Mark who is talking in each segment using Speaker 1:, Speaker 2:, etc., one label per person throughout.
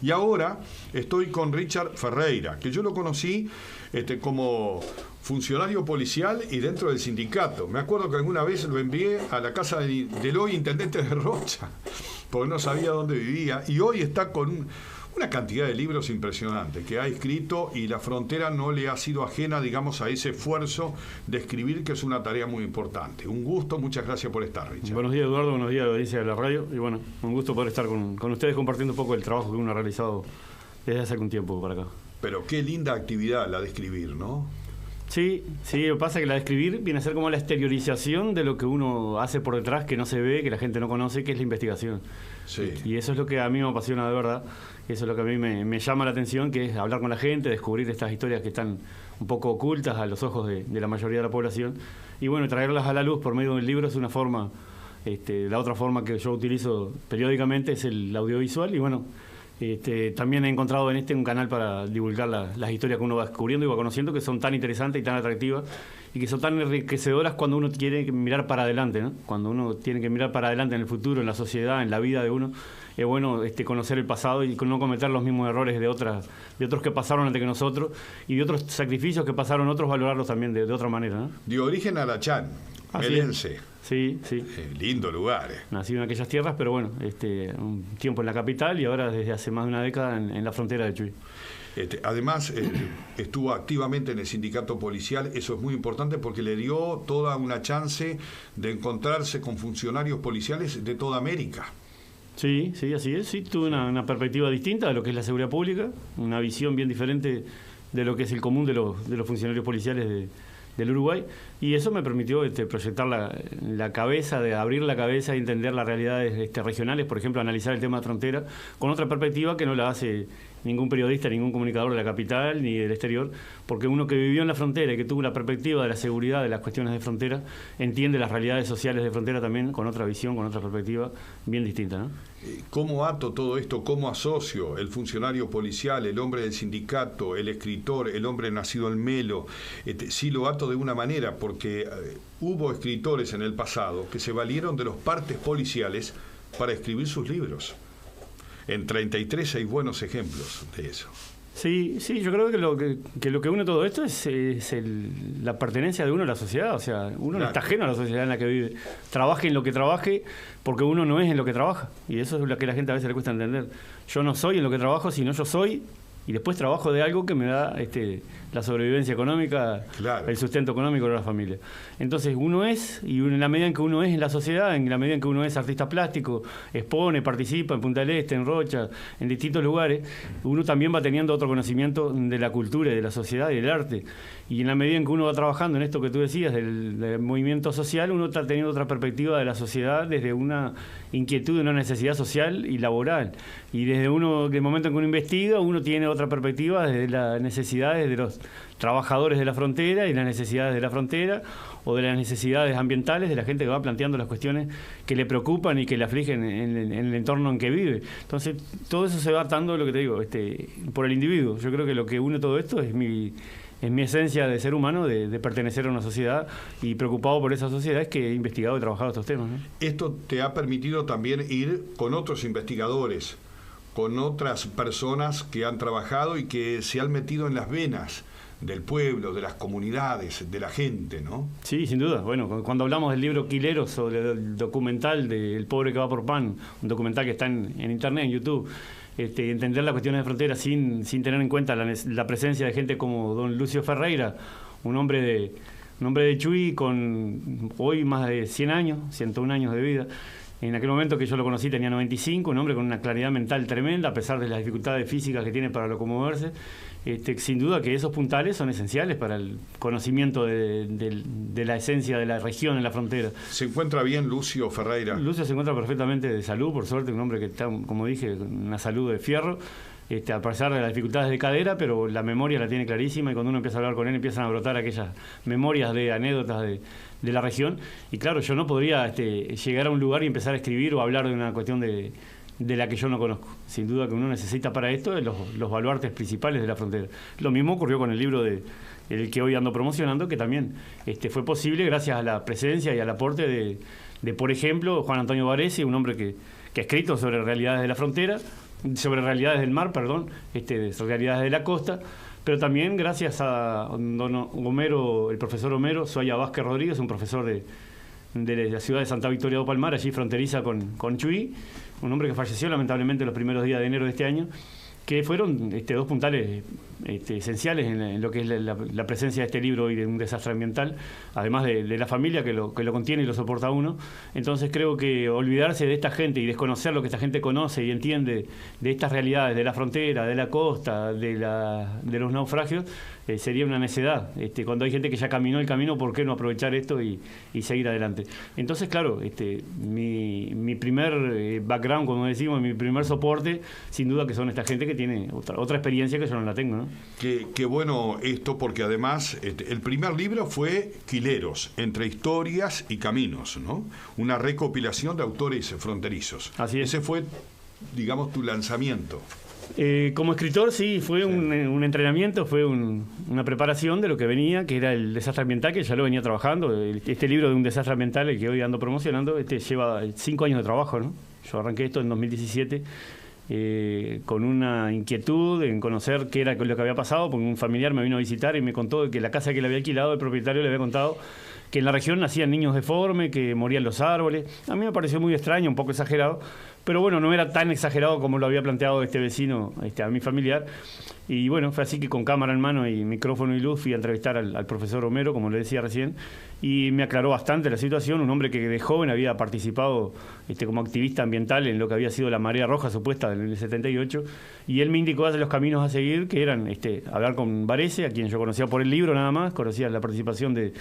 Speaker 1: Y ahora estoy con Richard Ferreira, que yo lo conocí como funcionario policial y dentro del sindicato. Me acuerdo que alguna vez lo envié a la casa del hoy intendente de Rocha, porque no sabía dónde vivía, y hoy está con una cantidad de libros impresionante que ha escrito, y La Frontera no le ha sido ajena, digamos, a ese esfuerzo de escribir, que es una tarea muy importante. Un gusto, muchas gracias por estar, Richard.
Speaker 2: Buenos días, Eduardo, buenos días a la audiencia de la radio, y bueno, un gusto poder estar con ustedes compartiendo un poco el trabajo que uno ha realizado desde hace algún tiempo para acá.
Speaker 1: Pero qué linda actividad la de escribir, ¿no?
Speaker 2: Sí, lo que pasa es que la de escribir viene a ser como la exteriorización de lo que uno hace por detrás, que no se ve, que la gente no conoce, que es la investigación.
Speaker 1: Sí.
Speaker 2: Y eso es lo que a mí me apasiona de verdad, eso es lo que a mí me llama la atención, que es hablar con la gente, descubrir estas historias que están un poco ocultas a los ojos de la mayoría de la población, y bueno, traerlas a la luz por medio del libro es una forma. La otra forma que yo utilizo periódicamente es el audiovisual, y bueno, también he encontrado en un canal para divulgar las historias que uno va descubriendo y va conociendo, que son tan interesantes y tan atractivas y que son tan enriquecedoras cuando uno tiene que mirar para adelante, ¿no? Cuando uno tiene que mirar para adelante en el futuro, en la sociedad, en la vida de uno, es bueno conocer el pasado y no cometer los mismos errores de otros que pasaron antes que nosotros, y de otros sacrificios que pasaron otros, valorarlos también de otra manera, ¿no?
Speaker 1: De origen Arachán, melense.
Speaker 2: Sí.
Speaker 1: Lindo lugar.
Speaker 2: Nacido en aquellas tierras, pero bueno, un tiempo en la capital y ahora desde hace más de una década en la frontera de Chuy.
Speaker 1: Además, estuvo activamente en el sindicato policial. Eso es muy importante porque le dio toda una chance de encontrarse con funcionarios policiales de toda América.
Speaker 2: Sí, así es. Sí, tuve una perspectiva distinta de lo que es la seguridad pública, una visión bien diferente de lo que es el común de los funcionarios policiales del Uruguay, y eso me permitió proyectar la cabeza, de abrir la cabeza y entender las realidades regionales, por ejemplo, analizar el tema de frontera con otra perspectiva que no la hace ningún periodista, ningún comunicador de la capital ni del exterior, porque uno que vivió en la frontera y que tuvo la perspectiva de la seguridad, de las cuestiones de frontera, entiende las realidades sociales de frontera también con otra visión, con otra perspectiva bien distinta, ¿no?
Speaker 1: ¿Cómo ato todo esto? ¿Cómo asocio el funcionario policial, el hombre del sindicato, el escritor, el hombre nacido en Melo? Sí lo ato de una manera, porque hubo escritores en el pasado que se valieron de los partes policiales para escribir sus libros. En 33 hay buenos ejemplos de eso.
Speaker 2: Sí, yo creo que lo que une todo esto es la pertenencia de uno a la sociedad. O sea, uno no está ajeno a la sociedad en la que vive. Trabaje en lo que trabaje, porque uno no es en lo que trabaja. Y eso es lo que a la gente a veces le cuesta entender. Yo no soy en lo que trabajo, sino yo soy, y después trabajo de algo que me da la sobrevivencia económica, claro, el sustento económico de la familia. Entonces uno es, y en la medida en que uno es en la sociedad, en la medida en que uno es artista plástico, expone, participa en Punta del Este, en Rocha, en distintos lugares, uno también va teniendo otro conocimiento de la cultura y de la sociedad y del arte. Y en la medida en que uno va trabajando en esto que tú decías, del movimiento social, uno está teniendo otra perspectiva de la sociedad desde una inquietud, una necesidad social y laboral. Y desde el momento en que uno investiga, uno tiene otra perspectiva desde las necesidades de los trabajadores de la frontera y las necesidades de la frontera, o de las necesidades ambientales de la gente que va planteando las cuestiones que le preocupan y que le afligen en el entorno en que vive. Entonces, todo eso se va atando, lo que te digo, por el individuo. Yo creo que lo que une todo esto es mi esencia de ser humano, de pertenecer a una sociedad, y preocupado por esa sociedad es que he investigado y trabajado estos temas, ¿no?
Speaker 1: Esto te ha permitido también ir con otros investigadores, con otras personas que han trabajado y que se han metido en las venas del pueblo, de las comunidades, de la gente, ¿no? Sí, sin duda. Bueno, cuando hablamos del libro Quileros, o del documental de El pobre que va por pan, un documental que está en internet, en YouTube, entender las cuestiones de frontera sin tener en cuenta la presencia de gente como don Lucio Ferreira, un hombre de Chuy con hoy más de 100 años, 101 años de vida. En aquel momento que yo lo conocí tenía 95, un hombre con una claridad mental tremenda, a pesar de las dificultades físicas que tiene para locomoverse. Sin duda que esos puntales son esenciales para el conocimiento de la esencia de la región en la frontera. ¿Se encuentra bien Lucio Ferreira? Lucio se encuentra perfectamente de salud, por suerte, un hombre que está, como dije, con una salud de fierro, a pesar de las dificultades de cadera, pero la memoria la tiene clarísima, y cuando uno empieza a hablar con él empiezan a brotar aquellas memorias de anécdotas de la región. Y claro, yo no podría llegar a un lugar y empezar a escribir o hablar de una cuestión de la que yo no conozco. Sin duda que uno necesita para esto los baluartes principales de la frontera. Lo mismo ocurrió con el libro el que hoy ando promocionando, que también fue posible gracias a la presencia y al aporte de por ejemplo, Juan Antonio Varese, un hombre que ha escrito sobre realidades de la frontera,
Speaker 2: sobre realidades del mar, perdón, realidades de la costa, pero también gracias a don Homero, el profesor Homero Soya Vázquez Rodríguez, un profesor de la ciudad de Santa Victoria do Palmar, allí fronteriza con Chuy, un hombre que falleció lamentablemente los primeros días de enero de este año, que fueron dos puntales esenciales en lo que es la presencia de este libro y de un desastre ambiental, además de la familia que lo contiene y lo soporta uno. Entonces creo que olvidarse de esta gente y desconocer lo que esta gente conoce y entiende de estas realidades, de la frontera, de la costa, de los naufragios, sería una necedad. Cuando hay gente que ya caminó el camino, ¿por qué no aprovechar esto y seguir adelante? Entonces, claro, mi primer background, como decimos, mi primer soporte, sin duda que son esta gente que tiene otra experiencia que yo no la tengo, ¿no?
Speaker 1: Qué bueno esto, porque además el primer libro fue Quileros, entre historias y caminos, ¿no? Una recopilación de autores fronterizos.
Speaker 2: Así es.
Speaker 1: Ese fue, digamos, tu lanzamiento.
Speaker 2: Como escritor, sí, fue un entrenamiento, fue una preparación de lo que venía, que era el desastre ambiental, que ya lo venía trabajando. Este libro de un desastre ambiental, el que hoy ando promocionando, lleva 5 años de trabajo, ¿no? Yo arranqué esto en 2017 con una inquietud en conocer qué era lo que había pasado, porque un familiar me vino a visitar y me contó que la casa que le había alquilado, el propietario le había contado que en la región nacían niños deformes, que morían los árboles. A mí me pareció muy extraño, un poco exagerado, pero bueno, no era tan exagerado como lo había planteado este vecino a mi familiar. Y bueno, fue así que con cámara en mano y micrófono y luz fui a entrevistar al profesor Homero, como le decía recién, y me aclaró bastante la situación. Un hombre que de joven había participado como activista ambiental en lo que había sido la marea roja supuesta en el 78, y él me indicó los caminos a seguir, que eran hablar con Varese, a quien yo conocía por el libro nada más, conocía la participación de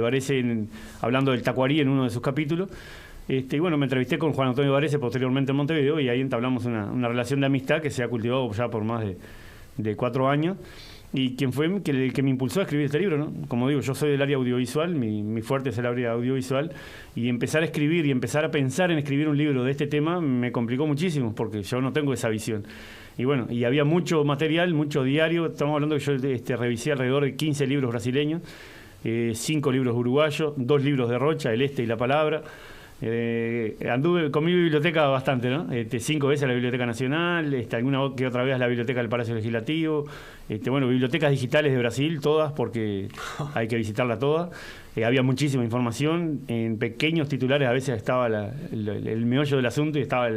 Speaker 2: Varese hablando del Tacuarí en uno de sus capítulos. Y bueno, me entrevisté con Juan Antonio Varese posteriormente en Montevideo, y ahí entablamos una relación de amistad que se ha cultivado ya por más de 4 años, y quien fue el que me impulsó a escribir este libro, ¿no? Como digo, yo soy del área audiovisual, mi fuerte es el área audiovisual, y empezar a escribir y empezar a pensar en escribir un libro de este tema me complicó muchísimo, porque yo no tengo esa visión. Y bueno, y había mucho material, mucho diario. Estamos hablando que yo revisé alrededor de 15 libros brasileños, 5 libros uruguayos, 2 libros de Rocha, El Este y La Palabra. Anduve con mi biblioteca bastante, ¿no? 5 veces a la Biblioteca Nacional, alguna que otra vez a la Biblioteca del Palacio Legislativo, bueno, bibliotecas digitales de Brasil, todas, porque hay que visitarla todas. Había muchísima información, en pequeños titulares a veces estaba el meollo del asunto y estaba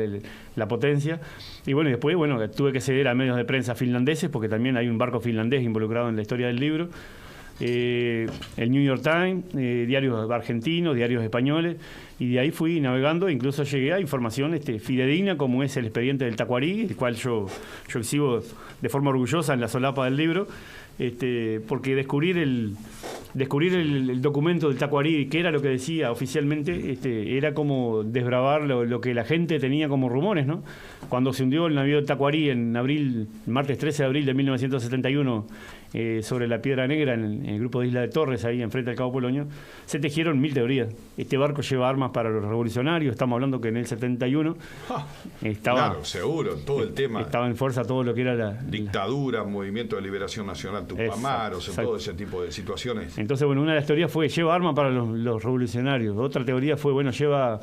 Speaker 2: la potencia. Y bueno, después tuve que ceder a medios de prensa finlandeses, porque también hay un barco finlandés involucrado en la historia del libro. El New York Times, diarios argentinos, diarios españoles, y de ahí fui navegando, incluso llegué a información fidedigna, como es el expediente del Tacuarí, el cual yo exhibo de forma orgullosa en la solapa del libro, porque descubrir el documento del Tacuarí, que era lo que decía oficialmente, era como desbravar lo que la gente tenía como rumores, ¿no? Cuando se hundió el navío del Tacuarí martes 13 de abril de 1971, sobre la Piedra Negra, en el grupo de Isla de Torres, ahí enfrente del Cabo Polonio, se tejieron 1000 teorías. Este barco lleva armas para los revolucionarios, estamos hablando que en el 71 estaba...
Speaker 1: Claro, seguro, todo el tema.
Speaker 2: Estaba en fuerza todo lo que era
Speaker 1: dictadura, Movimiento de Liberación Nacional Tupamar, todo ese tipo de situaciones.
Speaker 2: Entonces, bueno, una de las teorías fue, lleva armas para los revolucionarios. Otra teoría fue, lleva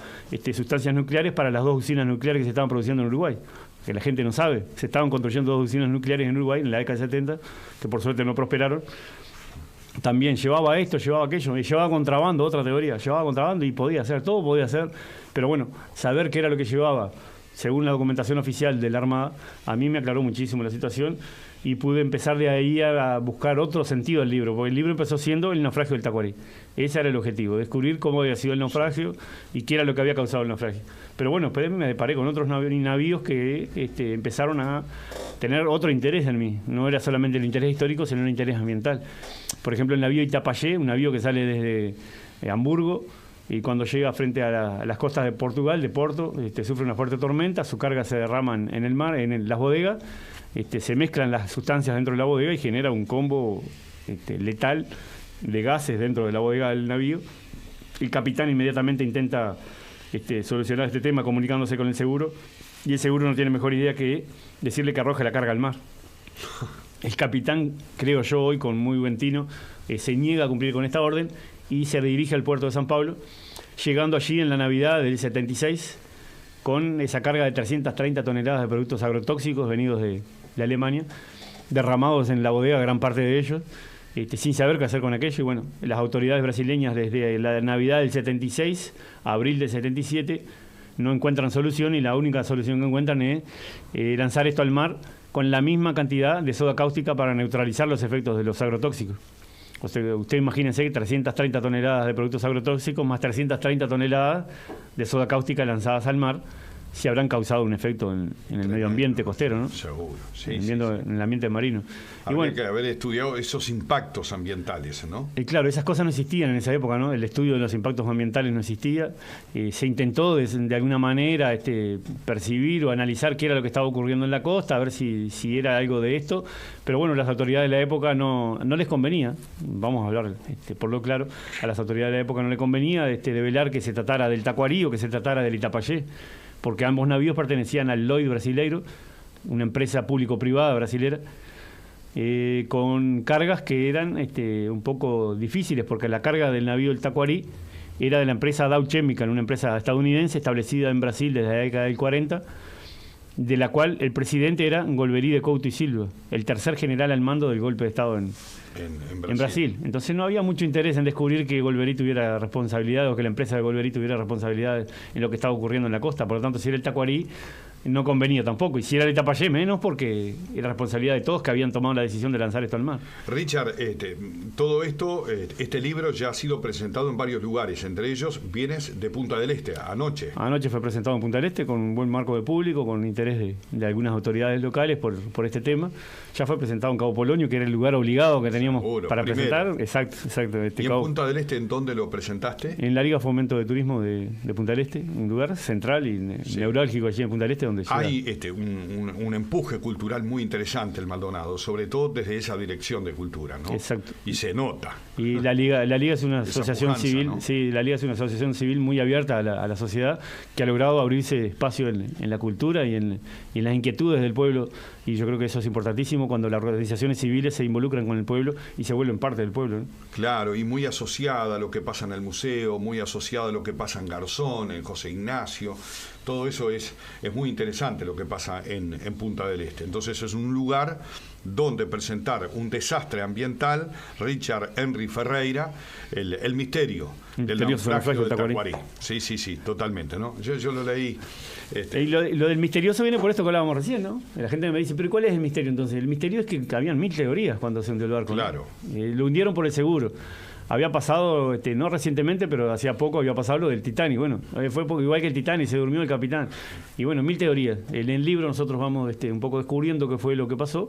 Speaker 2: sustancias nucleares para las 2 usinas nucleares que se estaban produciendo en Uruguay, que la gente no sabe. Se estaban construyendo 2 usinas nucleares en Uruguay en la década del 70, que por suerte no prosperaron. También llevaba esto, llevaba aquello, y llevaba contrabando, otra teoría, llevaba contrabando y podía hacer, todo podía hacer, pero bueno, saber qué era lo que llevaba, según la documentación oficial de la Armada, a mí me aclaró muchísimo la situación, y pude empezar de ahí a buscar otro sentido del libro, porque el libro empezó siendo el naufragio del Tacuarí. Ese era el objetivo, descubrir cómo había sido el naufragio y qué era lo que había causado el naufragio. Pero bueno, después me deparé con otros navíos que empezaron a tener otro interés en mí. No era solamente el interés histórico, sino el interés ambiental. Por ejemplo, el navío Itapayé, un navío que sale desde Hamburgo, y cuando llega frente a las costas de Portugal, de Porto, sufre una fuerte tormenta, su carga se derrama en el mar, en las bodegas, se mezclan las sustancias dentro de la bodega y genera un combo letal de gases dentro de la bodega del navío. El capitán inmediatamente intenta solucionar este tema comunicándose con el seguro, y el seguro no tiene mejor idea que decirle que arroje la carga al mar. El capitán, creo yo hoy con muy buen tino, se niega a cumplir con esta orden y se dirige al puerto de San Pablo, llegando allí en la Navidad del 76 con esa carga de 330 toneladas de productos agrotóxicos venidos de Alemania, derramados en la bodega, gran parte de ellos, sin saber qué hacer con aquello. Y bueno, las autoridades brasileñas desde la Navidad del 76 a abril del 77 no encuentran solución, y la única solución que encuentran es lanzar esto al mar con la misma cantidad de soda cáustica para neutralizar los efectos de los agrotóxicos. O sea, usted imagínense que 330 toneladas de productos agrotóxicos más 330 toneladas de soda cáustica lanzadas al mar, si habrán causado un efecto en el medio ambiente costero, ¿no?
Speaker 1: Seguro, sí.
Speaker 2: En el ambiente marino.
Speaker 1: Habría que haber estudiado esos impactos ambientales, ¿no?
Speaker 2: Claro, esas cosas no existían en esa época, ¿no? El estudio de los impactos ambientales no existía. Se intentó de alguna manera percibir o analizar qué era lo que estaba ocurriendo en la costa, a ver si era algo de esto. Pero bueno, las autoridades de la época no les convenía, vamos a hablar por lo claro, a las autoridades de la época no les convenía develar que se tratara del Tacuarí o que se tratara del Itapayé, porque ambos navíos pertenecían al Lloyd brasileiro, una empresa público-privada brasilera, con cargas que eran un poco difíciles, porque la carga del navío El Tacuarí era de la empresa Dow Chemical, una empresa estadounidense establecida en Brasil desde la década del 40, de la cual el presidente era Golbery de Couto y Silva, el tercer general al mando del golpe de Estado en Brasil. Entonces no había mucho interés en descubrir que Golbery tuviera responsabilidad, o que la empresa de Golbery tuviera responsabilidad en lo que estaba ocurriendo en la costa. Por lo tanto, si era el Tacuarí, no convenía tampoco. Y si era el Itapayé, menos, porque era responsabilidad de todos que habían tomado la decisión de lanzar esto al mar.
Speaker 1: Richard, todo esto, este libro ya ha sido presentado en varios lugares, entre ellos vienes de Punta del Este, anoche.
Speaker 2: Anoche fue presentado en Punta del Este con un buen marco de público, con interés de algunas autoridades locales por este tema. Ya fue presentado en Cabo Polonio, que era el lugar obligado que teníamos para presentar. Exacto.
Speaker 1: ¿Y en Punta del Este en dónde lo presentaste?
Speaker 2: En la Liga Fomento de Turismo de Punta del Este, un lugar central y neurálgico allí en Punta del Este, donde
Speaker 1: hay un empuje cultural muy interesante el Maldonado, sobre todo desde esa dirección de cultura, ¿no?
Speaker 2: Exacto.
Speaker 1: Y se nota.
Speaker 2: Y la Liga es una asociación civil,
Speaker 1: ¿no?
Speaker 2: Sí, la Liga es una asociación civil muy abierta a la sociedad, que ha logrado abrirse espacio en la cultura y en las inquietudes del pueblo, y yo creo que eso es importantísimo cuando las organizaciones civiles se involucran con el pueblo y se vuelven parte del pueblo, ¿no?
Speaker 1: Claro, y muy asociada a lo que pasa en el museo, muy asociada a lo que pasa en Garzón, en José Ignacio. Todo eso es muy interesante lo que pasa en Punta del Este. Entonces es un lugar donde presentar un desastre ambiental. Richard Henry Ferreira, el misterio del naufragio del Tacuarí. Sí, totalmente, ¿no? Yo lo leí.
Speaker 2: Y lo del misterioso viene por esto que hablábamos recién, ¿no? La gente me dice, ¿pero cuál es el misterio entonces? El misterio es que habían 1000 teorías cuando se hundió el barco.
Speaker 1: Claro.
Speaker 2: Lo hundieron por el seguro. Había pasado, no recientemente, pero hacía poco había pasado lo del Titanic. Bueno, fue igual que el Titanic, se durmió el capitán. Y bueno, 1000 teorías. En el libro nosotros vamos un poco descubriendo qué fue lo que pasó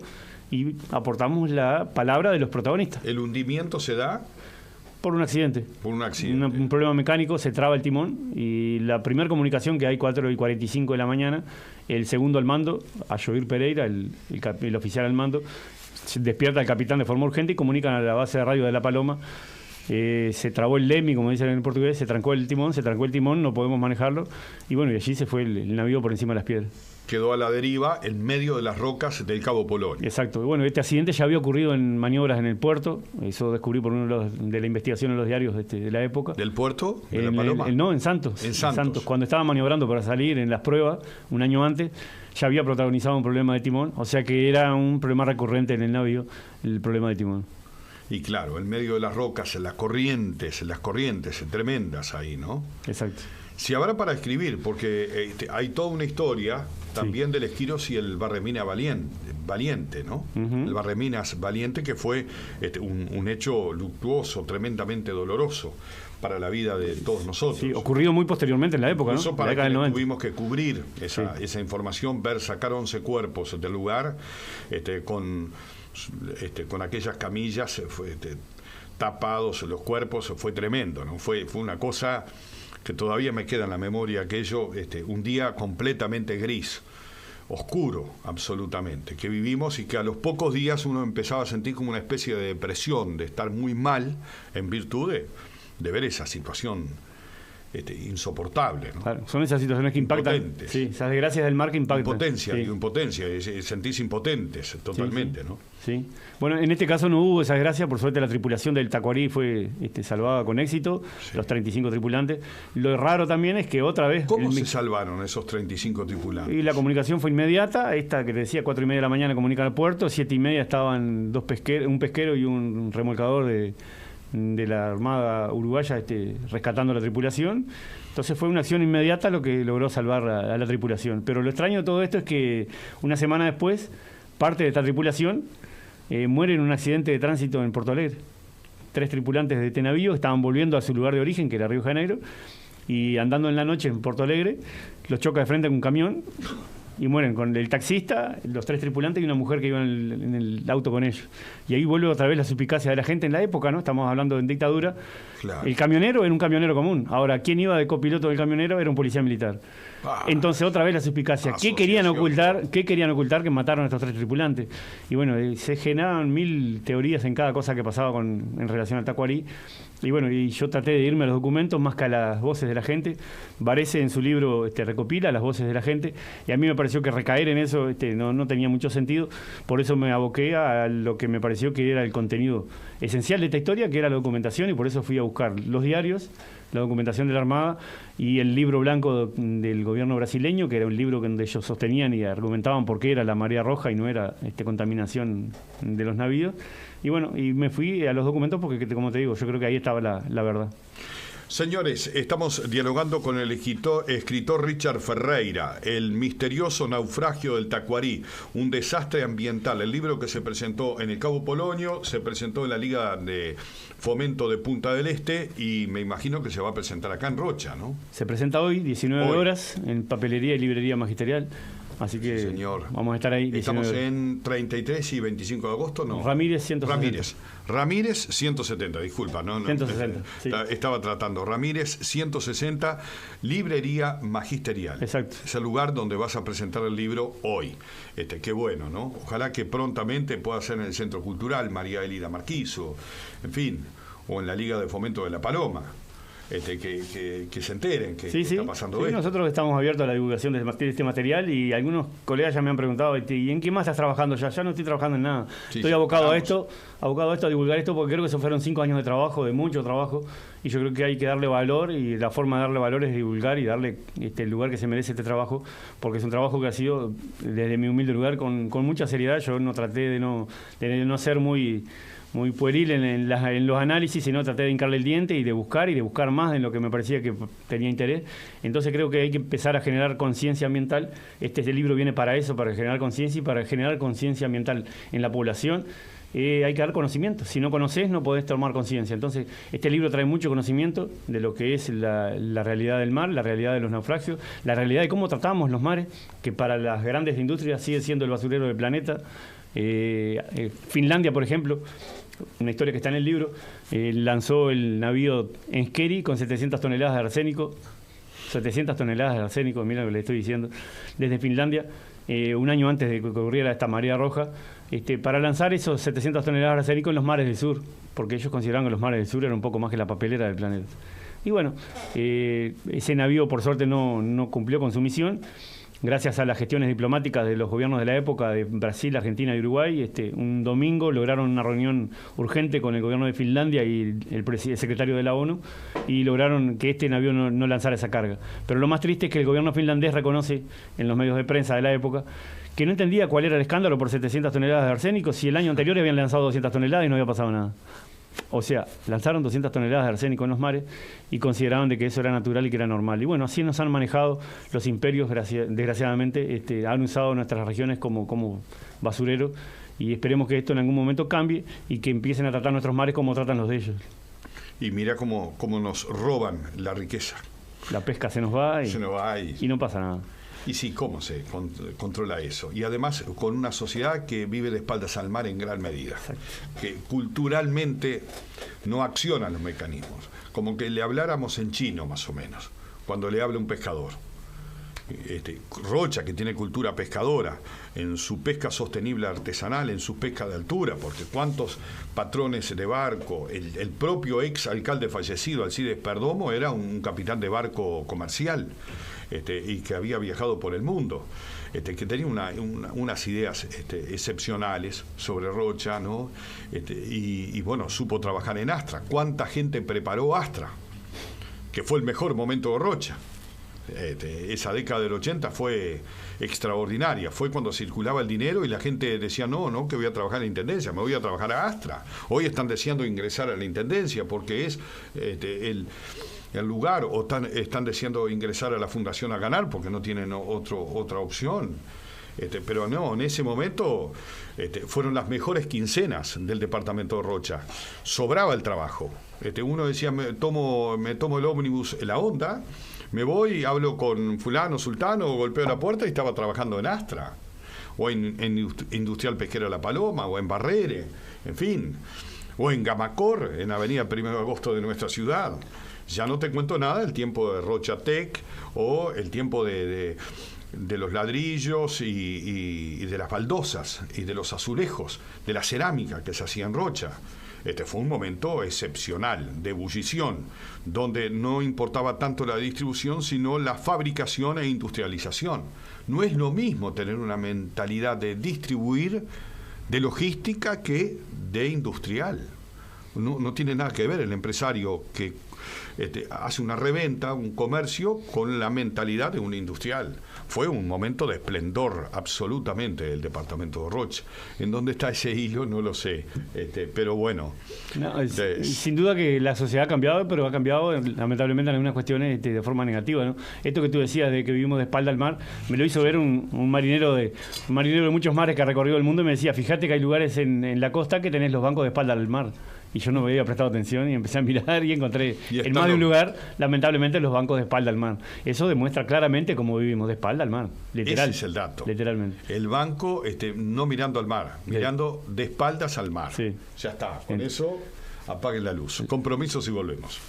Speaker 2: y aportamos la palabra de los protagonistas.
Speaker 1: ¿El hundimiento se da?
Speaker 2: Por un accidente.
Speaker 1: Por un accidente.
Speaker 2: Un problema mecánico, se traba el timón y la primera comunicación que hay 4:45 de la mañana, el segundo al mando, Ayoir Pereira, el oficial al mando, despierta al capitán de forma urgente y comunican a la base de radio de La Paloma. Se trabó el Lemi, como dicen en portugués, se trancó el timón, no podemos manejarlo. Y bueno, y allí se fue el navío por encima de las piedras.
Speaker 1: Quedó a la deriva en medio de las rocas del Cabo Polonio.
Speaker 2: Exacto. Bueno, este accidente ya había ocurrido en maniobras en el puerto. Eso descubrí por uno de la investigación en los diarios de la época.
Speaker 1: ¿Del puerto? ¿De La Paloma?
Speaker 2: No, en Santos.
Speaker 1: En Santos.
Speaker 2: Cuando estaba maniobrando para salir en las pruebas, un año antes, ya había protagonizado un problema de timón. O sea que era un problema recurrente en el navío, el problema de timón.
Speaker 1: Y claro, en medio de las rocas, las corrientes tremendas ahí, ¿no?
Speaker 2: Exacto.
Speaker 1: Si habrá para escribir, porque hay toda una historia también del Esquiros y el Barreminas Valiente, ¿no? Uh-huh. El Barreminas Valiente, que fue un hecho luctuoso, tremendamente doloroso para la vida de todos nosotros.
Speaker 2: Sí, ocurrido muy posteriormente en la época,
Speaker 1: incluso
Speaker 2: ¿no?
Speaker 1: Para que tuvimos que cubrir esa información, sacar 11 cuerpos del lugar, con aquellas camillas tapados los cuerpos, fue tremendo, ¿no? Fue una cosa que todavía me queda en la memoria, aquello, un día completamente gris, oscuro absolutamente, que vivimos y que a los pocos días uno empezaba a sentir como una especie de depresión, de estar muy mal en virtud de ver esa situación insoportable, ¿no?
Speaker 2: Claro, son esas situaciones que impactan.
Speaker 1: Impotentes.
Speaker 2: Sí, esas desgracias del mar que impactan.
Speaker 1: Impotencia, sentís impotentes totalmente,
Speaker 2: sí.
Speaker 1: ¿no?
Speaker 2: Sí. Bueno, en este caso no hubo esa desgracia, por suerte la tripulación del Tacuarí fue salvada con éxito, los 35 tripulantes. Lo raro también es que otra vez...
Speaker 1: ¿Cómo se salvaron esos 35 tripulantes?
Speaker 2: Y la comunicación fue inmediata, esta que te decía, 4:30 de la mañana comunican al puerto, 7:30 estaban un pesquero y un remolcador de la Armada Uruguaya rescatando a la tripulación. Entonces fue una acción inmediata lo que logró salvar a la tripulación. Pero lo extraño de todo esto es que una semana después, parte de esta tripulación muere en un accidente de tránsito en Porto Alegre. 3 tripulantes de este navío estaban volviendo a su lugar de origen, que era Río de Janeiro, y andando en la noche en Porto Alegre, los choca de frente con un camión y mueren con el taxista, los 3 tripulantes y una mujer que iba en el auto con ellos. Y ahí vuelve otra vez la suspicacia de la gente en la época, ¿no? Estamos hablando de dictadura.
Speaker 1: Claro.
Speaker 2: El camionero era un camionero común. Ahora, ¿quién iba de copiloto del camionero? Era un policía militar. Entonces, otra vez la suspicacia. ¿Qué querían ocultar que mataron a estos 3 tripulantes? Y bueno, se generaban 1000 teorías en cada cosa que pasaba en relación al Tacuarí. Y bueno, y yo traté de irme a los documentos más que a las voces de la gente. Varese en su libro recopila las voces de la gente, y a mí me pareció que recaer en eso no tenía mucho sentido. Por eso me aboqué a lo que me pareció que era el contenido esencial de esta historia, que era la documentación, y por eso fui a buscar los diarios, la documentación de la Armada y el libro blanco del gobierno brasileño, que era un libro donde ellos sostenían y argumentaban por qué era la marea roja y no era contaminación de los navíos. Y bueno, y me fui a los documentos porque, como te digo, yo creo que ahí estaba la verdad.
Speaker 1: Señores, estamos dialogando con el escritor Richard Ferreira, El misterioso naufragio del Tacuarí, un desastre ambiental. El libro que se presentó en el Cabo Polonio, se presentó en la Liga de Fomento de Punta del Este y me imagino que se va a presentar acá en Rocha, ¿no? Se presenta hoy, 19 horas, en Papelería y Librería Magisterial. Así que sí, señor, vamos a estar ahí. Estamos en 33 y 25 de agosto, ¿no? Ramírez 170. Ramírez 170, disculpa, ¿no? 160, sí. Estaba tratando. Ramírez 160, Librería Magisterial. Exacto. Es el lugar donde vas a presentar el libro hoy. Qué bueno, ¿no? Ojalá que prontamente pueda ser en el Centro Cultural María Elida Marquizo, en fin, o en la Liga de Fomento de La Paloma. Que se enteren que está pasando esto. Nosotros estamos abiertos a la divulgación de este material y algunos colegas ya me han preguntado, ¿y en qué más estás trabajando ya? Ya no estoy trabajando en nada. Estoy abocado a esto, a divulgar esto, porque creo que eso fueron 5 años de trabajo, de mucho trabajo, y yo creo que hay que darle valor, y la forma de darle valor es divulgar y darle el lugar que se merece este trabajo, porque es un trabajo que ha sido, desde mi humilde lugar, con mucha seriedad. Yo no traté de no ser muy pueril en los análisis, sino traté de hincarle el diente y de buscar más en lo que me parecía que tenía interés. Entonces creo que hay que empezar a generar conciencia ambiental. Este libro viene para eso, para generar conciencia, y para generar conciencia ambiental en la población. Hay que dar conocimiento. Si no conoces, no podés tomar conciencia. Entonces, este libro trae mucho conocimiento de lo que es la realidad del mar, la realidad de los naufragios, la realidad de cómo tratamos los mares, que para las grandes industrias sigue siendo el basurero del planeta. Finlandia, por ejemplo, una historia que está en el libro, lanzó el navío Enskeri con 700 toneladas de arsénico. 700 toneladas de arsénico, mira lo que le estoy diciendo, desde Finlandia, un año antes de que ocurriera esta marea roja, para lanzar esos 700 toneladas de arsénico en los mares del sur, porque ellos consideraban que los mares del sur eran un poco más que la papelera del planeta. Y bueno, ese navío por suerte no cumplió con su misión. Gracias a las gestiones diplomáticas de los gobiernos de la época de Brasil, Argentina y Uruguay, un domingo lograron una reunión urgente con el gobierno de Finlandia y el secretario de la ONU, y lograron que este navío no lanzara esa carga. Pero lo más triste es que el gobierno finlandés reconoce en los medios de prensa de la época que no entendía cuál era el escándalo por 700 toneladas de arsénico si el año anterior habían lanzado 200 toneladas y no había pasado nada. O sea, lanzaron 200 toneladas de arsénico en los mares y consideraban de que eso era natural y que era normal. Y bueno, así nos han manejado los imperios, desgraciadamente, han usado nuestras regiones como basurero, y esperemos que esto en algún momento cambie y que empiecen a tratar nuestros mares como tratan los de ellos. Y mira cómo nos roban la riqueza. La pesca se nos va y no pasa nada. Y sí, ¿cómo se controla eso? Y además con una sociedad que vive de espaldas al mar en gran medida. Exacto. Que culturalmente no acciona los mecanismos. Como que le habláramos en chino, más o menos, cuando le habla un pescador. Rocha, que tiene cultura pescadora, en su pesca sostenible artesanal, en su pesca de altura, porque cuántos patrones de barco, el propio ex alcalde fallecido, Alcides Perdomo, era un capitán de barco comercial, y que había viajado por el mundo, que tenía unas ideas excepcionales sobre Rocha, ¿no? Y bueno, supo trabajar en Astra. ¿Cuánta gente preparó Astra? Que fue el mejor momento de Rocha. Esa década del 80 fue extraordinaria, fue cuando circulaba el dinero y la gente decía no, que voy a trabajar en la Intendencia, me voy a trabajar a Astra. Hoy están deseando ingresar a la Intendencia porque es el lugar, o están deseando ingresar a la Fundación a ganar porque no tienen otra opción. Pero no, en ese momento fueron las mejores quincenas del departamento de Rocha. Sobraba el trabajo. Uno decía, me tomo el ómnibus en la Honda, me voy, hablo con fulano, sultano, golpeo la puerta y estaba trabajando en Astra, o en Industrial Pesquera La Paloma, o en Barrere, en fin, o en Gamacor, en Avenida 1 de Agosto de nuestra ciudad. Ya no te cuento nada del tiempo de Rocha Tech, o el tiempo de los ladrillos y de las baldosas, y de los azulejos, de la cerámica que se hacía en Rocha. Fue un momento excepcional, de ebullición, donde no importaba tanto la distribución, sino la fabricación e industrialización. No es lo mismo tener una mentalidad de distribuir, de logística, que de industrial. No tiene nada que ver el empresario que hace una reventa, un comercio, con la mentalidad de un industrial. Fue un momento de esplendor absolutamente del departamento de Rocha. ¿En dónde está ese hilo? No lo sé. Pero bueno.
Speaker 2: No, sin duda que la sociedad ha cambiado, pero ha cambiado lamentablemente en algunas cuestiones de forma negativa, ¿no? Esto que tú decías de que vivimos de espalda al mar, me lo hizo ver un marinero de muchos mares que ha recorrido el mundo, y me decía, fíjate que hay lugares en la costa que tenés los bancos de espalda al mar. Y yo no me había prestado atención y empecé a mirar y encontré en más de un lugar, lamentablemente, los bancos de espalda al mar. Eso demuestra claramente cómo vivimos de espalda al mar. Literal.
Speaker 1: Ese es el dato.
Speaker 2: Literalmente.
Speaker 1: El banco no mirando al mar, mirando de espaldas al mar.
Speaker 2: Sí.
Speaker 1: Ya está. Con eso apaguen la luz. Compromisos y volvemos.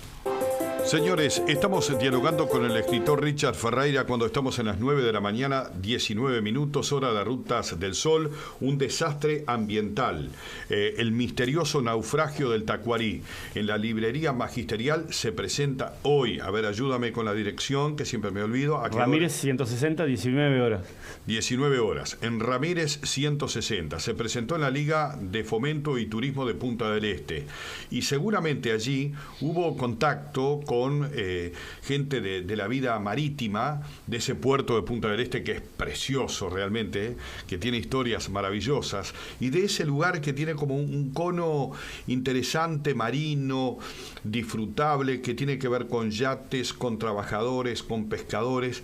Speaker 1: Señores, estamos dialogando con el escritor Richard Ferreira cuando estamos en las 9 de la mañana, 19 minutos, hora de Rutas del Sol, un desastre ambiental, el misterioso naufragio del Tacuarí. En la librería magisterial se presenta hoy, a ver, ayúdame con la dirección, que siempre me olvido.
Speaker 2: Ramírez 160, 19 horas.
Speaker 1: 19 horas, en Ramírez 160. Se presentó en la Liga de Fomento y Turismo de Punta del Este. Y seguramente allí hubo contacto con gente de la vida marítima de ese puerto de Punta del Este, que es precioso realmente, que tiene historias maravillosas, y de ese lugar que tiene como un cono interesante, marino, disfrutable, que tiene que ver con yates, con trabajadores, con pescadores,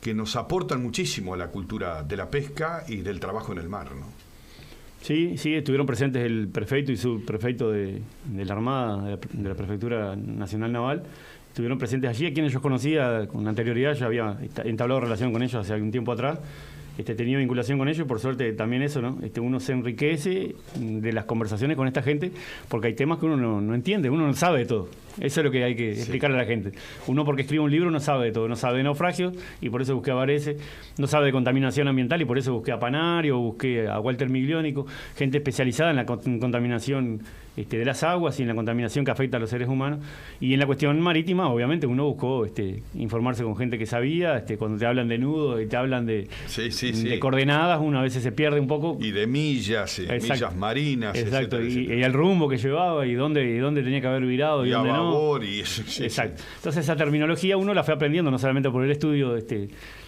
Speaker 1: que nos aportan muchísimo a la cultura de la pesca y del trabajo en el mar, ¿no?
Speaker 2: Sí, estuvieron presentes el prefecto y subprefecto de la Armada, de la Prefectura Nacional Naval. Estuvieron presentes allí, a quienes yo conocía con anterioridad, yo había entablado relación con ellos hace algún tiempo atrás. Tenía vinculación con ellos, y por suerte también eso, ¿no? Uno se enriquece de las conversaciones con esta gente, porque hay temas que uno no entiende, uno no sabe de todo. Eso es lo que hay que explicarle a la gente. Uno, porque escribe un libro, no sabe de todo, no sabe de naufragios, y por eso busqué a Varese, no sabe de contaminación ambiental, y por eso busqué a Panario, busqué a Walter Migliónico, gente especializada en la contaminación de las aguas y en la contaminación que afecta a los seres humanos. Y en la cuestión marítima, obviamente, uno buscó informarse con gente que sabía. Cuando te hablan de nudos y te hablan de coordenadas, uno a veces se pierde un poco.
Speaker 1: Y de millas, millas marinas.
Speaker 2: Exacto,
Speaker 1: etcétera.
Speaker 2: Y el rumbo que llevaba, y dónde tenía que haber virado y dónde no.
Speaker 1: Exacto.
Speaker 2: Entonces esa terminología uno la fue aprendiendo, no solamente por el estudio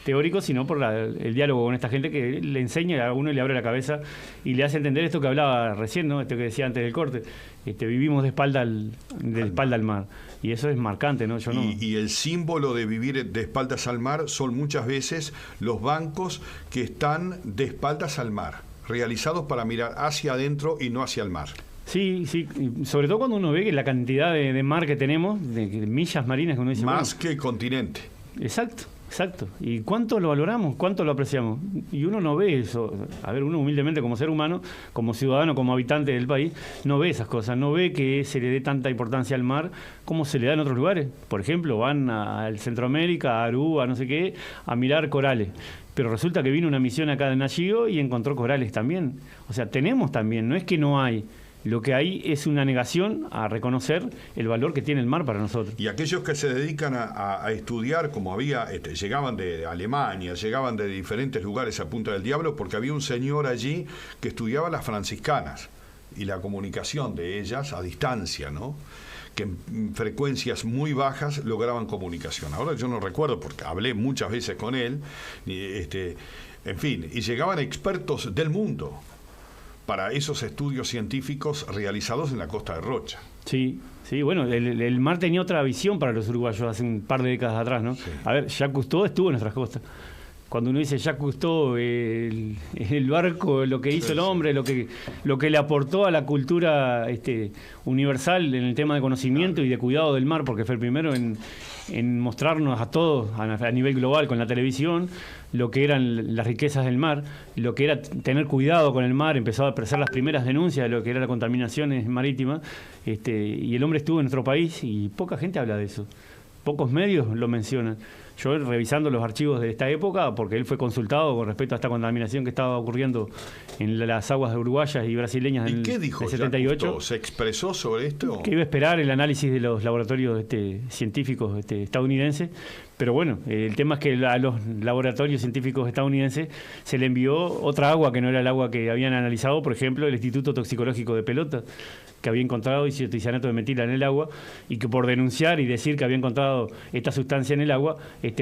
Speaker 2: teórico, sino por el diálogo con esta gente, que le enseña, a uno le abre la cabeza y le hace entender esto que hablaba recién, ¿no? Esto que decía antes del corte. Vivimos de espalda al mar, y eso es marcante, ¿no?
Speaker 1: Y el símbolo de vivir de espaldas al mar son muchas veces los bancos que están de espaldas al mar, realizados para mirar hacia adentro y no hacia el mar.
Speaker 2: Sí, y sobre todo cuando uno ve que la cantidad de mar que tenemos, de millas marinas que uno dice...
Speaker 1: Más que el continente.
Speaker 2: Exacto. Exacto. ¿Y cuánto lo valoramos? ¿Cuánto lo apreciamos? Y uno no ve eso. A ver, uno humildemente como ser humano, como ciudadano, como habitante del país, no ve esas cosas. No ve que se le dé tanta importancia al mar como se le da en otros lugares. Por ejemplo, van al Centroamérica, a Aruba, no sé qué, a mirar corales. Pero resulta que vino una misión acá de Nashio y encontró corales también. O sea, tenemos también, no es que no hay. Lo que hay es una negación a reconocer el valor que tiene el mar para nosotros.
Speaker 1: Y aquellos que se dedican a estudiar, como había, llegaban de Alemania, llegaban de diferentes lugares a Punta del Diablo, porque había un señor allí que estudiaba las franciscanas y la comunicación de ellas a distancia, ¿no? Que en frecuencias muy bajas lograban comunicación. Ahora yo no recuerdo, porque hablé muchas veces con él, en fin, y llegaban expertos del mundo para esos estudios científicos realizados en la costa de Rocha.
Speaker 2: Sí, sí, bueno, el mar tenía otra visión para los uruguayos hace un par de décadas atrás, ¿no? Sí. A ver, Jacques Cousteau estuvo en nuestras costas. Cuando uno dice Jacques Cousteau, el barco, lo que hizo el hombre, lo que le aportó a la cultura universal en el tema de conocimiento y de cuidado del mar, porque fue el primero en mostrarnos a todos a nivel global con la televisión lo que eran las riquezas del mar, lo que era tener cuidado con el mar, empezó a expresar las primeras denuncias de lo que era la contaminación marítima, y el hombre estuvo en nuestro país y poca gente habla de eso, pocos medios lo mencionan. Yo revisando los archivos de esta época, porque él fue consultado con respecto a esta contaminación que estaba ocurriendo en las aguas uruguayas y brasileñas en el 78.
Speaker 1: ¿Se expresó sobre esto?
Speaker 2: Que iba a esperar el análisis de los laboratorios científicos estadounidenses. Pero bueno, el tema es que a los laboratorios científicos estadounidenses se le envió otra agua que no era el agua que habían analizado, por ejemplo, el Instituto Toxicológico de Pelota, que había encontrado isocianato de metila en el agua y que por denunciar y decir que había encontrado esta sustancia en el agua,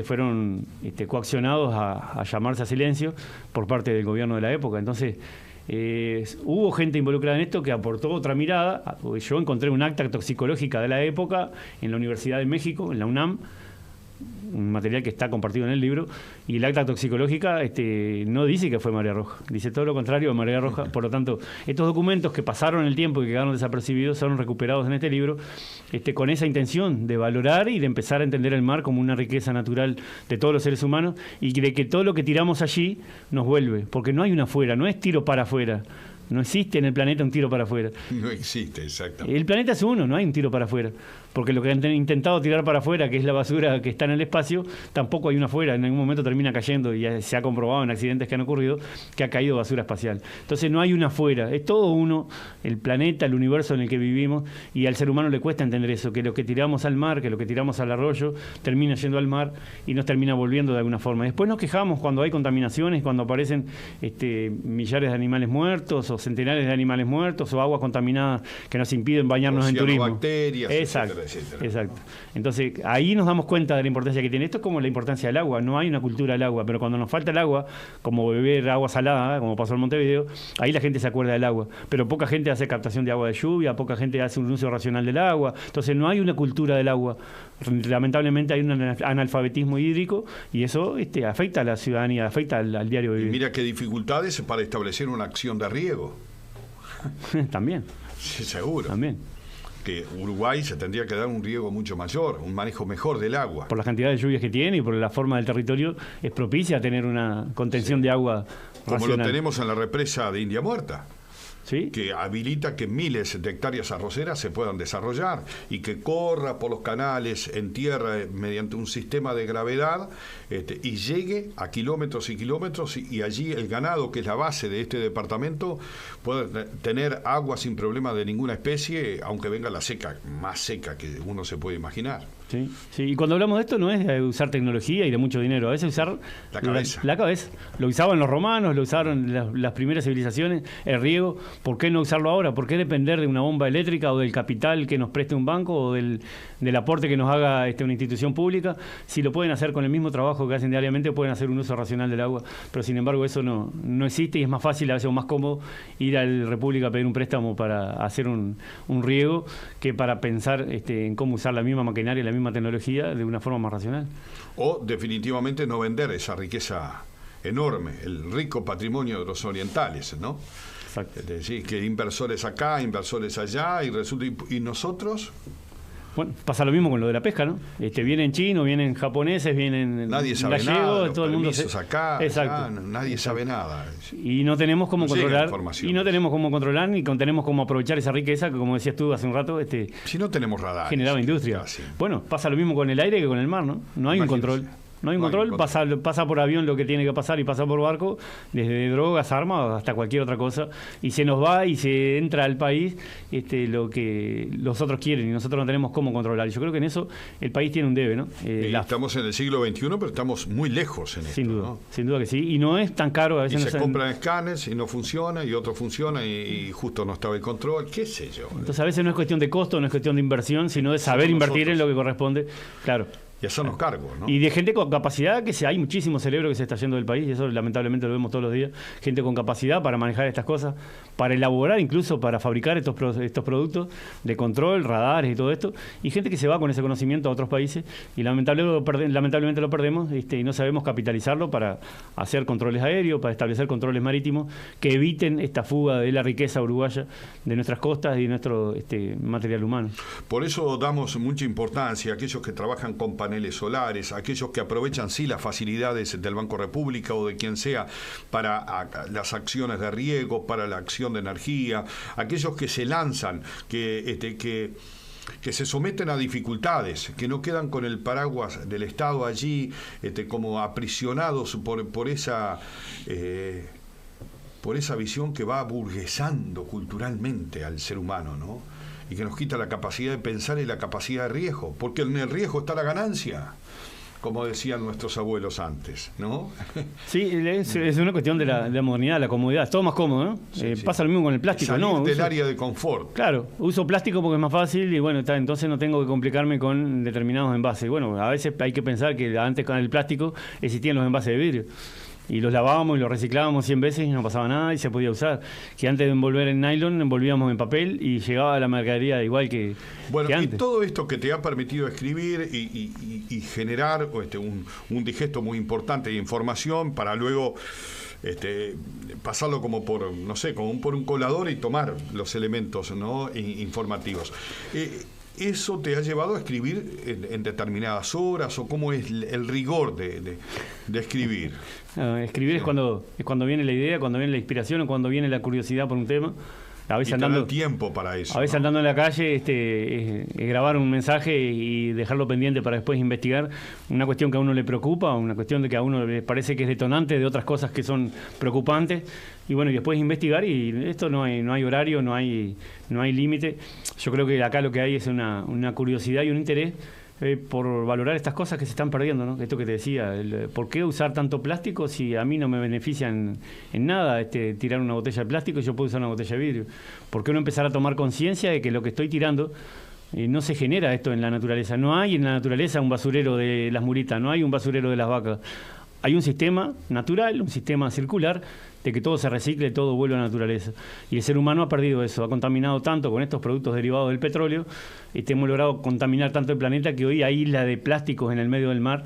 Speaker 2: fueron coaccionados a llamarse a silencio por parte del gobierno de la época. Entonces, hubo gente involucrada en esto que aportó otra mirada. Yo encontré un acta toxicológica de la época en la Universidad de México, en la UNAM, un material que está compartido en el libro, y el acta toxicológica no dice que fue marea roja, dice todo lo contrario de marea roja. Por lo tanto, estos documentos que pasaron el tiempo y que quedaron desapercibidos son recuperados en este libro, con esa intención de valorar y de empezar a entender el mar como una riqueza natural de todos los seres humanos, y de que todo lo que tiramos allí nos vuelve, porque no hay una afuera, no es tiro para afuera. No existe en el planeta un tiro para afuera.
Speaker 1: No existe, exactamente.
Speaker 2: El planeta es uno, no hay un tiro para afuera. Porque lo que han intentado tirar para afuera, que es la basura que está en el espacio, tampoco hay una afuera. En algún momento termina cayendo, y se ha comprobado en accidentes que han ocurrido, que ha caído basura espacial. Entonces no hay una afuera, es todo uno, el planeta, el universo en el que vivimos, y al ser humano le cuesta entender eso, que lo que tiramos al mar, que lo que tiramos al arroyo, termina yendo al mar y nos termina volviendo de alguna forma. Después nos quejamos cuando hay contaminaciones, cuando aparecen millares de animales muertos, o centenares de animales muertos, o aguas contaminadas que nos impiden bañarnos en turismo.
Speaker 1: Bacterias,
Speaker 2: exacto,
Speaker 1: etcétera.
Speaker 2: Exacto. Entonces, ahí nos damos cuenta de la importancia que tiene. Esto es como la importancia del agua. No hay una cultura del agua, pero cuando nos falta el agua, como beber agua salada, como pasó en Montevideo, ahí la gente se acuerda del agua. Pero poca gente hace captación de agua de lluvia, poca gente hace un uso racional del agua. Entonces, no hay una cultura del agua. Lamentablemente hay un analfabetismo hídrico, y eso afecta a la ciudadanía, afecta al diario vivir.
Speaker 1: Y mira qué dificultades para establecer una acción de riego.
Speaker 2: También.
Speaker 1: Sí, seguro.
Speaker 2: También.
Speaker 1: Que Uruguay se tendría que dar un riego mucho mayor, un manejo mejor del agua.
Speaker 2: Por la cantidad de lluvias que tiene y por la forma del territorio, es propicia a tener una contención de agua
Speaker 1: como
Speaker 2: racional.
Speaker 1: Lo tenemos en la represa de India Muerta.
Speaker 2: ¿Sí?
Speaker 1: Que habilita que miles de hectáreas arroceras se puedan desarrollar y que corra por los canales en tierra mediante un sistema de gravedad y llegue a kilómetros y kilómetros, y allí el ganado, que es la base de este departamento, puede tener agua sin problema de ninguna especie, aunque venga la seca, más seca que uno se puede imaginar.
Speaker 2: Sí, sí. Y cuando hablamos de esto no es de usar tecnología y de mucho dinero, a veces usar
Speaker 1: la cabeza.
Speaker 2: La cabeza. Lo usaban los romanos, lo usaron las primeras civilizaciones, el riego. ¿Por qué no usarlo ahora? ¿Por qué depender de una bomba eléctrica o del capital que nos preste un banco o del aporte que nos haga una institución pública? Si lo pueden hacer con el mismo trabajo que hacen diariamente, pueden hacer un uso racional del agua. Pero sin embargo eso no existe, y es más fácil, a veces más cómodo, ir a la República a pedir un préstamo para hacer un riego que para pensar en cómo usar la misma maquinaria, la misma tecnología de una forma más racional.
Speaker 1: O definitivamente no vender esa riqueza enorme, el rico patrimonio de los orientales, ¿no?
Speaker 2: Exacto.
Speaker 1: Es decir, que inversores acá, inversores allá, y resulta, y nosotros,
Speaker 2: Bueno, pasa lo mismo con lo de la pesca, ¿no? Vienen chinos, vienen japoneses, vienen
Speaker 1: nadie sabe
Speaker 2: gallegos,
Speaker 1: nada,
Speaker 2: todo el mundo
Speaker 1: acá,
Speaker 2: exacto.
Speaker 1: Allá, nadie sabe nada.
Speaker 2: Y no tenemos cómo controlar, ni tenemos cómo aprovechar esa riqueza que, como decías tú hace un rato,
Speaker 1: si no tenemos radar,
Speaker 2: generaba industria.
Speaker 1: Casi.
Speaker 2: Bueno, pasa lo mismo con el aire que con el mar, ¿no? No hay un control. No hay un control, pasa por avión lo que tiene que pasar y pasa por barco, desde drogas, armas hasta cualquier otra cosa, y se nos va y se entra al país lo que los otros quieren y nosotros no tenemos cómo controlar. Y yo creo que en eso el país tiene un debe, ¿no?
Speaker 1: Estamos en el siglo XXI, pero estamos muy lejos en
Speaker 2: sin
Speaker 1: esto,
Speaker 2: duda,
Speaker 1: ¿no?
Speaker 2: Sin duda que sí, y no es tan caro. A veces
Speaker 1: y se compran escáneres y no funciona, y otro funciona y justo no estaba el control, qué sé yo.
Speaker 2: Entonces a veces no es cuestión de costo, no es cuestión de inversión, sino de saber invertir en lo que corresponde, claro.
Speaker 1: Y hacernos cargo, ¿no?
Speaker 2: Y de gente con capacidad, hay muchísimo cerebro que se está yendo del país, y eso lamentablemente lo vemos todos los días. Gente con capacidad para manejar estas cosas, para elaborar, incluso para fabricar estos productos de control, radares y todo esto. Y gente que se va con ese conocimiento a otros países y lamentablemente lo perdemos y no sabemos capitalizarlo para hacer controles aéreos, para establecer controles marítimos que eviten esta fuga de la riqueza uruguaya de nuestras costas y de nuestro material humano.
Speaker 1: Por eso damos mucha importancia a aquellos que trabajan con paneles solares, aquellos que aprovechan las facilidades del Banco República o de quien sea para las acciones de riego, para la acción de energía, aquellos que se lanzan, que se someten a dificultades, que no quedan con el paraguas del Estado allí, como aprisionados por esa visión que va burguesando culturalmente al ser humano, ¿no? Y que nos quita la capacidad de pensar y la capacidad de riesgo, porque en el riesgo está la ganancia, como decían nuestros abuelos antes, ¿no?
Speaker 2: Sí, es una cuestión de la modernidad, la comodidad, es todo más cómodo, ¿no? Sí. Pasa lo mismo con el plástico,
Speaker 1: salir
Speaker 2: ¿no?
Speaker 1: del área de confort.
Speaker 2: Claro, uso plástico porque es más fácil y bueno, entonces no tengo que complicarme con determinados envases. Bueno, a veces hay que pensar que antes con el plástico existían los envases de vidrio. Y los lavábamos y los reciclábamos 100 veces y no pasaba nada y se podía usar. Que antes de envolver en nylon, envolvíamos en papel y llegaba la mercadería igual que antes.
Speaker 1: Y todo esto que te ha permitido escribir y generar un digesto muy importante de información para luego pasarlo como por un colador y tomar los elementos, ¿no? informativos. ¿Eso te ha llevado a escribir en determinadas horas o cómo es el rigor de escribir?
Speaker 2: Escribir es cuando viene la idea, cuando viene la inspiración o cuando viene la curiosidad por un tema. A veces andando
Speaker 1: tiempo para eso.
Speaker 2: A veces andando en la calle, grabar un mensaje y dejarlo pendiente para después investigar una cuestión que a uno le preocupa, una cuestión de que a uno le parece que es detonante de otras cosas que son preocupantes. Y bueno, y después investigar, y esto no hay horario, no hay límite. Yo creo que acá lo que hay es una curiosidad y un interés por valorar estas cosas que se están perdiendo, ¿no? Esto que te decía, ¿por qué usar tanto plástico si a mí no me beneficia en nada tirar una botella de plástico y yo puedo usar una botella de vidrio? ¿Por qué no empezar a tomar conciencia de que lo que estoy tirando no se genera esto en la naturaleza? No hay en la naturaleza un basurero de las muritas, no hay un basurero de las vacas. Hay un sistema natural, un sistema circular, de que todo se recicle, todo vuelve a la naturaleza. Y el ser humano ha perdido eso, ha contaminado tanto con estos productos derivados del petróleo, hemos logrado contaminar tanto el planeta que hoy hay islas de plásticos en el medio del mar,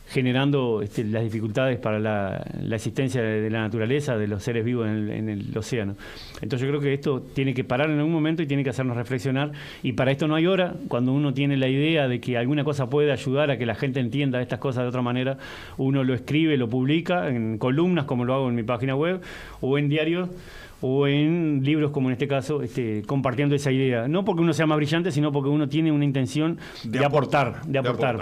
Speaker 2: generando las dificultades para la existencia de la naturaleza, de los seres vivos en el océano. Entonces yo creo que esto tiene que parar en algún momento y tiene que hacernos reflexionar, y para esto no hay hora. Cuando uno tiene la idea de que alguna cosa puede ayudar a que la gente entienda estas cosas de otra manera, uno lo escribe, lo publica en columnas, como lo hago en mi página web, o en diarios, o en libros, como en este caso, compartiendo esa idea. No porque uno sea más brillante, sino porque uno tiene una intención de aportar.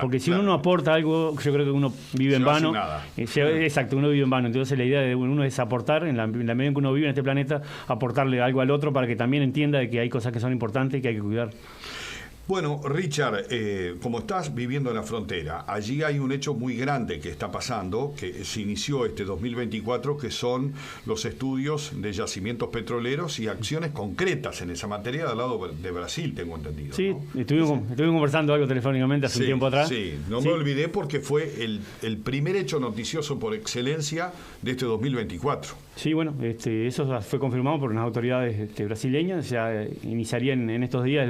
Speaker 2: Porque si uno no aporta algo, yo creo que uno vive en vano. Exacto, uno vive en vano. Entonces la idea de uno es aportar, en la medida en que uno vive en este planeta, aportarle algo al otro para que también entienda de que hay cosas que son importantes y que hay que cuidar.
Speaker 1: Bueno, Richard, como estás viviendo en la frontera, allí hay un hecho muy grande que está pasando, que se inició este 2024, que son los estudios de yacimientos petroleros y acciones concretas en esa materia del lado de Brasil, tengo entendido.
Speaker 2: Sí, ¿no? Estuvimos conversando algo telefónicamente hace un tiempo atrás.
Speaker 1: Sí, me olvidé porque fue el primer hecho noticioso por excelencia de este 2024.
Speaker 2: Sí, bueno, eso fue confirmado por unas autoridades brasileñas. Ya iniciaría en estos días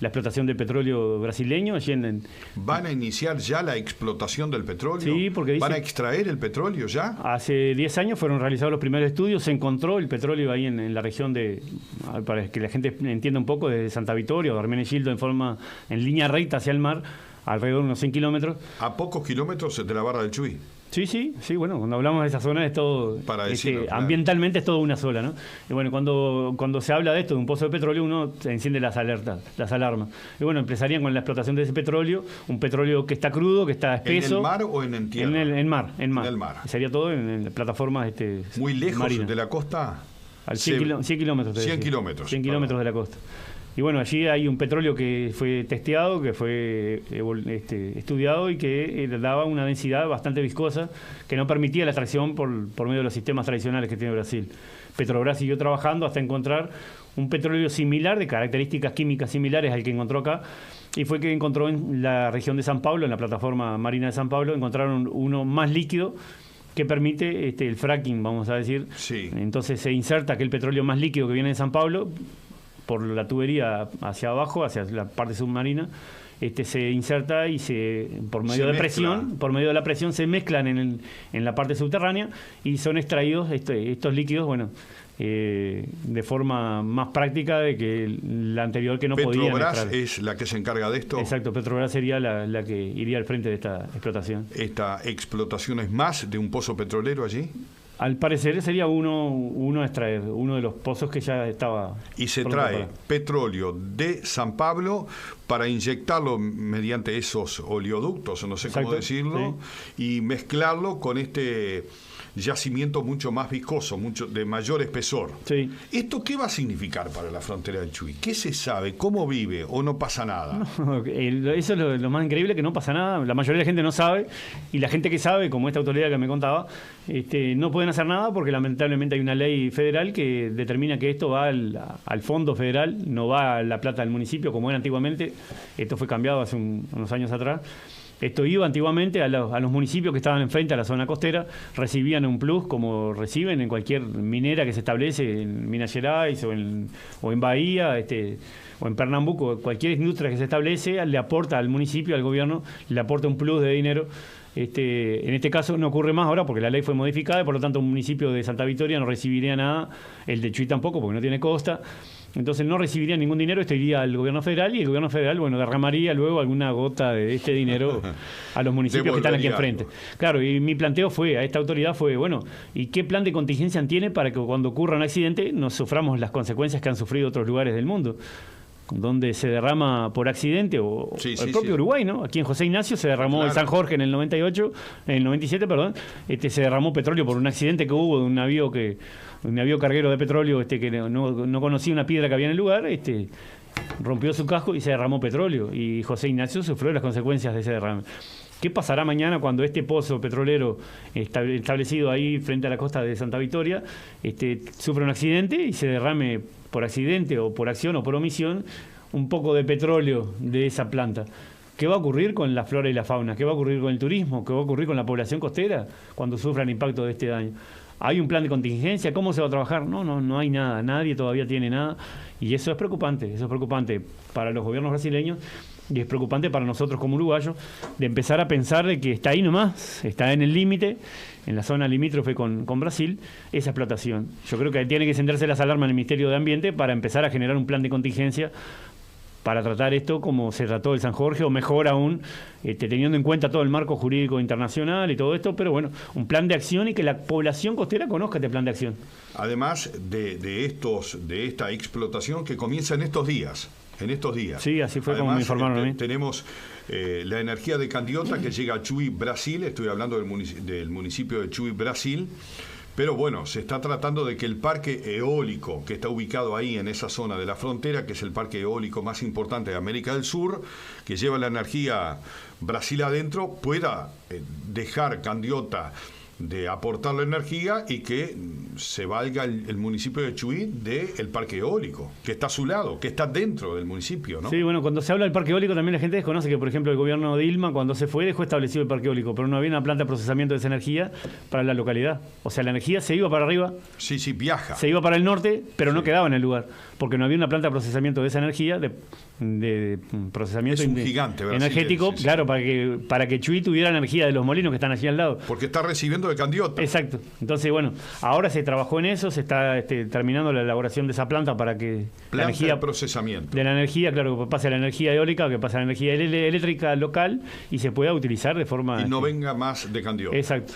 Speaker 2: la explotación de petróleo brasileño. Allí
Speaker 1: ¿Van a iniciar ya la explotación del petróleo?
Speaker 2: Sí, porque
Speaker 1: ¿Van a extraer el petróleo ya?
Speaker 2: Hace 10 años fueron realizados los primeros estudios, se encontró el petróleo ahí en la región de, para que la gente entienda un poco, de Santa Victoria o de Hermenegildo en línea recta hacia el mar, alrededor de unos 100 kilómetros.
Speaker 1: A pocos kilómetros de la Barra del Chuy.
Speaker 2: Sí, bueno, cuando hablamos de esa zona es todo,
Speaker 1: para decirlo, claro.
Speaker 2: Ambientalmente es todo una sola, ¿no? Y bueno, cuando se habla de esto, de un pozo de petróleo, uno se enciende las alertas, las alarmas. Y bueno, empezarían con la explotación de ese petróleo, un petróleo que está crudo, que está espeso.
Speaker 1: ¿En el mar o en tierra?
Speaker 2: En mar.
Speaker 1: En el mar.
Speaker 2: Sería todo en plataformas
Speaker 1: muy lejos
Speaker 2: marinas.
Speaker 1: De la costa.
Speaker 2: Al 100 kilómetros.
Speaker 1: 100 kilómetros.
Speaker 2: 100 kilómetros de la costa. Y bueno, allí hay un petróleo que fue testeado, que fue estudiado y que daba una densidad bastante viscosa que no permitía la extracción por medio de los sistemas tradicionales que tiene Brasil. Petrobras siguió trabajando hasta encontrar un petróleo similar, de características químicas similares al que encontró acá, y fue que encontró en la región de San Pablo, en la plataforma marina de San Pablo, encontraron uno más líquido que permite el fracking, vamos a decir.
Speaker 1: Sí.
Speaker 2: Entonces se inserta aquel petróleo más líquido que viene de San Pablo por la tubería hacia abajo, hacia la parte submarina, se inserta y por medio de la presión se mezclan en la parte subterránea y son extraídos estos líquidos, bueno, de forma más práctica de que la anterior, que no podían extraer.
Speaker 1: ¿Petrobras es la que se encarga de esto?
Speaker 2: Exacto, Petrobras sería la que iría al frente de esta explotación.
Speaker 1: ¿Esta explotación es más de un pozo petrolero allí?
Speaker 2: Al parecer sería uno a extraer, uno de los pozos que ya estaba.
Speaker 1: Y se trae petróleo de San Pablo para inyectarlo mediante esos oleoductos, o no sé cómo decirlo, sí, y mezclarlo con este yacimiento mucho más viscoso, mucho de mayor espesor.
Speaker 2: Sí.
Speaker 1: ¿Esto qué va a significar para la frontera del Chuy? ¿Qué se sabe? ¿Cómo vive? ¿O no pasa nada?
Speaker 2: No, eso es lo más increíble, que no pasa nada. La mayoría de la gente no sabe, y la gente que sabe, como esta autoridad que me contaba, no pueden hacer nada porque lamentablemente hay una ley federal que determina que esto va al fondo federal, no va a la plata del municipio como era antiguamente. Esto fue cambiado hace unos años atrás. Esto iba antiguamente a los municipios que estaban enfrente a la zona costera, recibían un plus como reciben en cualquier minera que se establece en Minas Gerais o en Bahía, o en Pernambuco. Cualquier industria que se establece le aporta al municipio, al gobierno, le aporta un plus de dinero. En este caso no ocurre más ahora porque la ley fue modificada y por lo tanto un municipio de Santa Victoria no recibiría nada, el de Chuy tampoco porque no tiene costa. Entonces no recibiría ningún dinero, esto iría al gobierno federal y el gobierno federal, bueno, derramaría luego alguna gota de este dinero a los municipios que están aquí enfrente. Claro, y mi planteo a esta autoridad fue, bueno, ¿y qué plan de contingencia tiene para que cuando ocurra un accidente no suframos las consecuencias que han sufrido otros lugares del mundo? Donde se derrama por accidente, o el propio Uruguay, ¿no? Aquí en José Ignacio se derramó el San Jorge en el 97, se derramó petróleo por un accidente que hubo de un navío carguero de petróleo que no conocía una piedra que había en el lugar, rompió su casco y se derramó petróleo, y José Ignacio sufrió las consecuencias de ese derrame. ¿Qué pasará mañana cuando este pozo petrolero establecido ahí frente a la costa de Santa Victoria sufre un accidente y se derrame por accidente o por acción o por omisión un poco de petróleo de esa planta? ¿Qué va a ocurrir con la flora y la fauna? ¿Qué va a ocurrir con el turismo? ¿Qué va a ocurrir con la población costera cuando sufra el impacto de este daño? ¿Hay un plan de contingencia? ¿Cómo se va a trabajar? No hay nada, nadie todavía tiene nada, y eso es preocupante para los gobiernos brasileños y es preocupante para nosotros como uruguayos, de empezar a pensar de que está ahí nomás, está en el límite, en la zona limítrofe con Brasil, esa explotación. Yo creo que tiene que encenderse las alarmas en el Ministerio de Ambiente para empezar a generar un plan de contingencia para tratar esto como se trató el San Jorge, o mejor aún, teniendo en cuenta todo el marco jurídico internacional y todo esto, pero bueno, un plan de acción y que la población costera conozca este plan de acción.
Speaker 1: Además de esta explotación que comienza en estos días.
Speaker 2: Sí, así fue. Además, como me informaron a mí.
Speaker 1: Tenemos la energía de Candiota que llega a Chuy, Brasil. Estoy hablando del municipio de Chuy, Brasil. Pero bueno, se está tratando de que el parque eólico que está ubicado ahí en esa zona de la frontera, que es el parque eólico más importante de América del Sur, que lleva la energía Brasil adentro, pueda dejar Candiota de aportar la energía y que se valga el municipio de Chuy del parque eólico, que está a su lado, que está dentro del municipio, ¿no?
Speaker 2: Sí, bueno, cuando se habla del parque eólico también la gente desconoce que, por ejemplo, el gobierno de Dilma, cuando se fue, dejó establecido el parque eólico, pero no había una planta de procesamiento de esa energía para la localidad. O sea, la energía se iba para arriba.
Speaker 1: Sí, viaja.
Speaker 2: Se iba para el norte, pero no quedaba en el lugar, porque no había una planta de procesamiento de esa energía, de procesamiento
Speaker 1: es un gigante
Speaker 2: energético, sí. Claro, para que Chuy tuviera energía de los molinos que están allí al lado.
Speaker 1: Porque está recibiendo de Candiota.
Speaker 2: Exacto. Entonces, bueno, ahora se trabajó en eso, se está terminando la elaboración de esa planta para que
Speaker 1: la energía de procesamiento.
Speaker 2: De la energía, claro, que pase a la energía eólica, que pase a la energía eléctrica local y se pueda utilizar de forma...
Speaker 1: Y no venga más de Candiota.
Speaker 2: Exacto.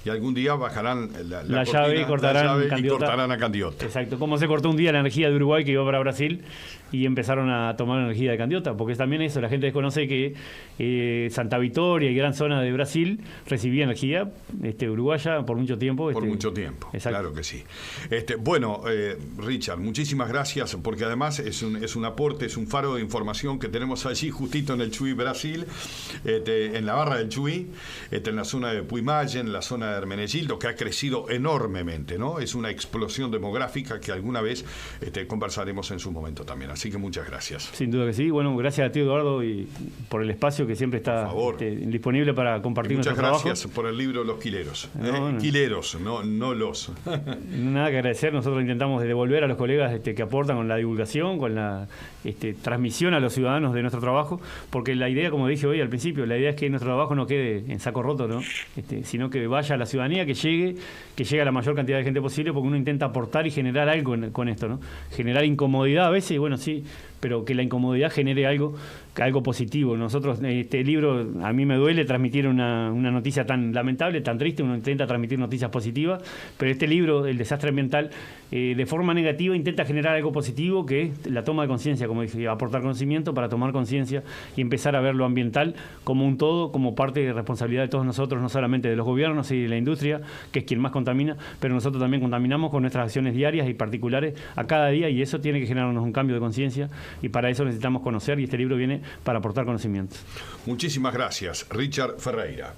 Speaker 1: Y algún día bajarán
Speaker 2: la llave y cortarán
Speaker 1: a Candiota.
Speaker 2: Exacto. Como se cortó un día la energía de Uruguay que iba para Brasil y empezaron a tomar energía de Candiota, porque también eso, la gente desconoce que Santa Victoria y gran zona de Brasil recibía energía uruguaya por mucho tiempo.
Speaker 1: Por mucho tiempo,
Speaker 2: exacto.
Speaker 1: Claro que sí. Bueno, Richard, muchísimas gracias, porque además es un aporte, es un faro de información que tenemos allí justito en el Chuy, Brasil, en la barra del Chuy, en la zona de Puimayen, en la zona de Hermenegildo, que ha crecido enormemente, ¿no? Es una explosión demográfica que alguna vez conversaremos en su momento también. Así que muchas gracias.
Speaker 2: Sin duda que sí. Bueno, gracias a ti, Eduardo, y por el espacio que siempre está disponible para compartir nuestro trabajo.
Speaker 1: Muchas gracias por el libro Los Quileros. Quileros, no los.
Speaker 2: Nada que agradecer. Nosotros intentamos devolver a los colegas que aportan con la divulgación, con la transmisión a los ciudadanos de nuestro trabajo, porque la idea, como dije hoy al principio, la idea es que nuestro trabajo no quede en saco roto, ¿no? Sino que vaya a la ciudadanía, que llegue a la mayor cantidad de gente posible, porque uno intenta aportar y generar algo con esto, ¿no? Generar incomodidad a veces, y bueno, sí, pero que la incomodidad genere algo positivo. Nosotros, este libro, a mí me duele transmitir una noticia tan lamentable, tan triste, uno intenta transmitir noticias positivas, pero este libro, El desastre ambiental, de forma negativa intenta generar algo positivo, que es la toma de conciencia, como dije, aportar conocimiento para tomar conciencia y empezar a ver lo ambiental como un todo, como parte de responsabilidad de todos nosotros, no solamente de los gobiernos y de la industria, que es quien más contamina, pero nosotros también contaminamos con nuestras acciones diarias y particulares a cada día, y eso tiene que generarnos un cambio de conciencia, y para eso necesitamos conocer, y este libro viene para aportar conocimientos.
Speaker 1: Muchísimas gracias, Richard Ferreira.